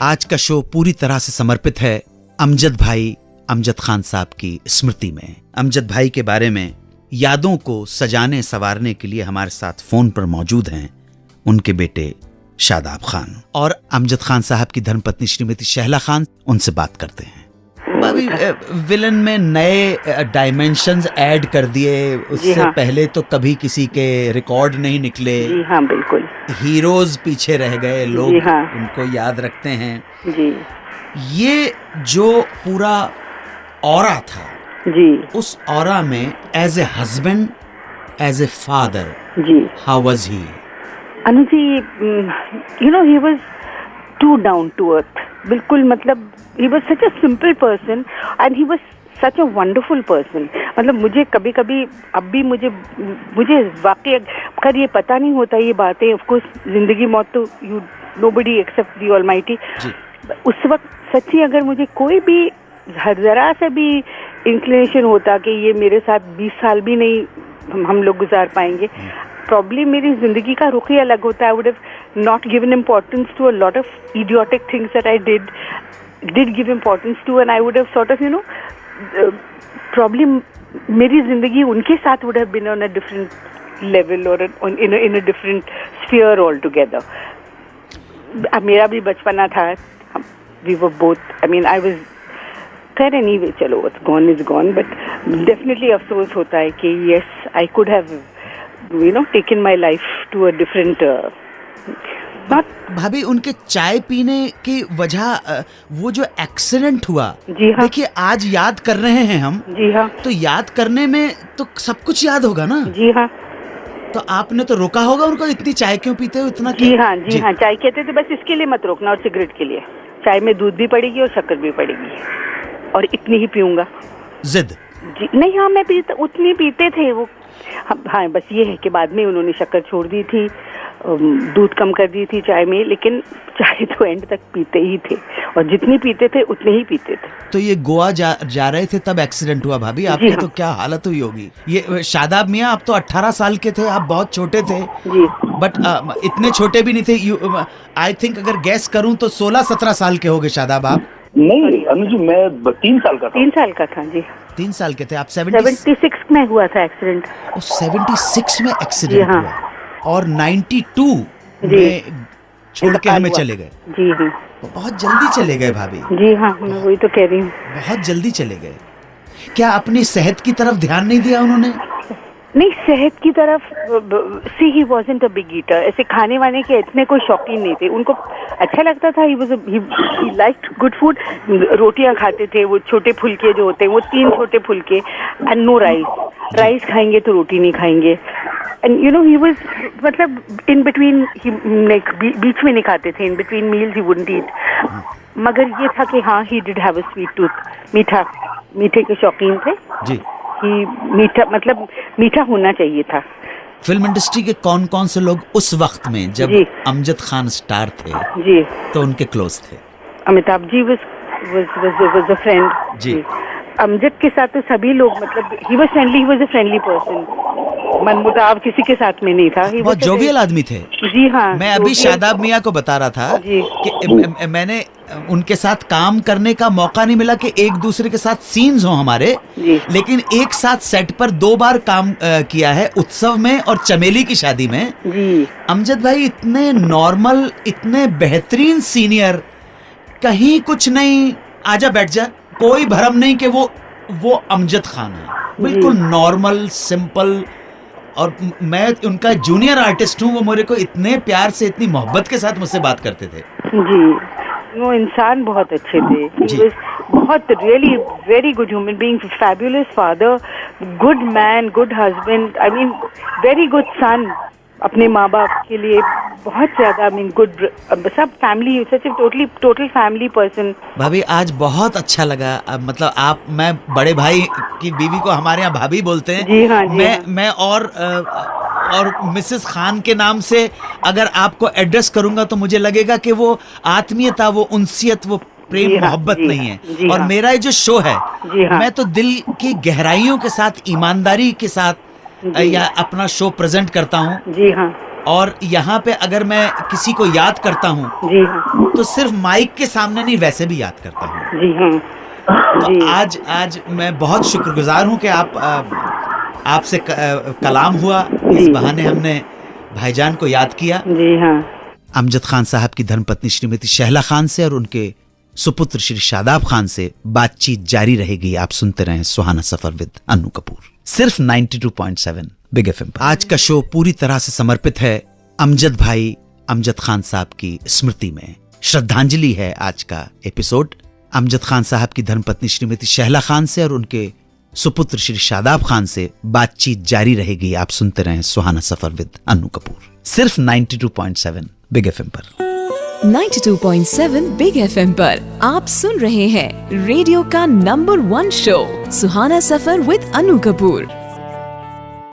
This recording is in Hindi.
आज का शो पूरी तरह से समर्पित है अमजद भाई अमजद खान साहब की स्मृति में। अमजद भाई के बारे में यादों को सजाने संवारने के लिए हमारे साथ फोन पर मौजूद हैं उनके बेटे शादाब खान और अमजद खान साहब की धर्मपत्नी श्रीमती शहला खान। उनसे बात करते हैं। भाभी, विलन में नए डायमेंशंस ऐड कर दिए, उससे हाँ। पहले तो कभी किसी के रिकॉर्ड नहीं निकले। जी हाँ, बिल्कुल। हीरोज पीछे रह गए, लोग हाँ। उनको याद रखते हैं। जी ये जो पूरा ऑरा था, जी उस ऑरा में as a husband, as a father, जी how was he? Anu ji, you know, he was too down to earth. बिल्कुल, मतलब he was such a simple person and he was such a wonderful person. मतलब मुझे कभी कभी अब भी मुझे वाकई अगर ये पता नहीं होता ये बातें, ऑफ कोर्स जिंदगी मौत तो you nobody except the almighty. उस वक्त सच्ची अगर मुझे कोई भी जरा सा भी इंक्लिनेशन होता कि ये मेरे साथ 20 साल भी नहीं हम लोग गुजार पाएंगे, प्रॉब्लम मेरी जिंदगी का रुख ही अलग होता है। I would have not given importance to a lot of idiotic things that I did give importance to, and I would have sort of, you know, problem मेरी जिंदगी उनके साथ would have been on a different level और in a different sphere all together. मेरा भी बचपना था, we were both, I mean I was खैर, एनीवे, चलो what's gone is gone, but definitely अफसोस होता है कि yes, I could have, you know, taken my life to a different not। भाभी, उनके चाय पीने की वजह वो जो एक्सीडेंट हुआ, जी हाँ, देखिए आज याद कर रहे हैं हम। जी हाँ, तो याद करने में तो सब कुछ याद होगा ना। जी हाँ, तो आपने तो रोका होगा उनको, इतनी चाय क्यों पीते हो इतना? जी हाँ, जी हाँ, चाय कहते थे बस इसके लिए मत रोकना, और सिगरेट के लिए। चाय में दूध भी पड़ेगी और शक्कर भी पड़ेगी, और इतनी ही पीऊंगा। जिद? जी नहीं, हाँ, मैं पीता, उतनी पीते थे वो। हाँ, बस ये है कि बाद में उन्होंने शक्कर छोड़ दी थी, दूध कम कर दी थी चाय में, लेकिन चाय तो एंड तक पीते ही थे, और जितनी पीते थे उतने ही पीते थे। तो ये गोवा जा रहे थे तब एक्सीडेंट हुआ भाभी? आपकी हाँ। तो क्या हालत हुई होगी। ये शादाब मियाँ, आप तो 18 साल के थे, आप बहुत छोटे थे। जी, बट इतने छोटे भी नहीं थे। आई थिंक अगर गैस करूं तो 16-17 साल के होगे शादाब आप। नहीं अनु जी, मैं 3 साल का था। 3 साल का था। जी, 3 साल के थे आप। 76 में हुआ था एक्सीडेंट। 76 में जी एक्सीडेंट हाँ। हुआ, और 92 में छोड़ के हमें चले गए। जी हाँ, बहुत जल्दी चले गए भाभी। जी हाँ, मैं वही तो कह रही हूँ, बहुत जल्दी चले गए। क्या अपनी सेहत की तरफ ध्यान नहीं दिया उन्होंने? नहीं, सेहत की तरफ, see he wasn't a big eater. ऐसे खाने वाने के इतने कोई शौकीन नहीं थे। उनको अच्छा लगता था, ही लाइक्ड गुड फूड। रोटियां खाते थे, वो छोटे फुलके जो होते हैं, वो 3 छोटे फुलके, एंड नो राइस। राइस खाएंगे तो रोटी नहीं खाएंगे। And you know, he was, मतलब इन बिटवीन, बीच में नहीं खाते थे, in between meals he wouldn't eat. मगर ये था कि हाँ, he did have a sweet tooth. मीठे के शौकीन थे जी। मीठा, मतलब मीठा होना चाहिए था। फिल्म इंडस्ट्री के कौन कौन से लोग उस वक्त में, जब अमजद खान स्टार थे, जी, तो उनके क्लोज थे? Amitabh ji was a friend जी। अमजद के साथ तो सभी लोग, मतलब he was a friendly person। मनमुटाव किसी के साथ में नहीं था। बहुत जोवियल आदमी थे। जी हाँ। मैं अभी शादाब मियाँ को बता रहा था कि मैंने उनके साथ काम करने का मौका नहीं मिला कि एक दूसरे के साथ सीन्स हो हमारे, लेकिन एक साथ सेट पर 2 बार काम किया है, उत्सव में और चमेली की शादी में। जी। अमजद भाई इतने नॉर्मल, इतने बेहतरीन सीनियर, कहीं कुछ नहीं, आजा बैठ जा, कोई भरम नहीं कि वो अमजद खान है। बिल्कुल नॉर्मल, सिंपल। और मैं उनका जूनियर आर्टिस्ट हूँ, वो मेरे को इतने प्यार से, इतनी मोहब्बत के साथ मुझसे बात करते थे। जी, वो इंसान बहुत अच्छे थे। बहुत really very good human being, fabulous father, good man, good husband, I mean very good son अपने माँ बाप के लिए। बहुत ज्यादा, आई मीन गुड, सब family, such total family person. भाभी, आज बहुत अच्छा लगा। मतलब मैं बड़े भाई की बीवी को हमारे यहाँ भाभी बोलते हैं। जी हाँ, जी मैं और मिसेस खान के नाम से अगर आपको एड्रेस करूंगा तो मुझे लगेगा कि वो आत्मीयता, वो उनसियत, वो प्रेम मोहब्बत नहीं है। और मेरा ये जो शो है, मैं तो दिल की गहराइयों के साथ, ईमानदारी के साथ या अपना शो प्रेजेंट करता हूँ। जी हाँ। और यहाँ पे अगर मैं किसी को याद करता हूँ जी हाँ तो सिर्फ माइक के सामने नहीं, वैसे भी याद करता हूँ। जी हाँ जी तो आज मैं बहुत शुक्रगुजार हूँ कि आपसे कलाम हुआ, इस बहाने हमने भाईजान को याद किया। जी हाँ। अमजद खान साहब की धर्मपत्नी श्रीमती शहला खान से और उनके सुपुत्र श्री शादाब खान से बातचीत जारी रहेगी। आप सुनते रहें सुहाना सफर विद अन्नू कपूर, सिर्फ 92.7 बिग एफएम पर। आज का शो पूरी तरह से समर्पित है अमजद भाई अमजद खान साहब की स्मृति में। श्रद्धांजलि है आज का एपिसोड। अमजद खान साहब की धर्मपत्नी श्रीमती शहला खान से और उनके सुपुत्र श्री शादाब खान से बातचीत जारी रहेगी। आप सुनते रहें सुहाना सफर विद अन्नू कपूर, सिर्फ 92.7 बिग एफएम पर। 92.7 बिग एफएम पर आप सुन रहे हैं रेडियो का number 1 show Suhana suffer with Annu Kapoor.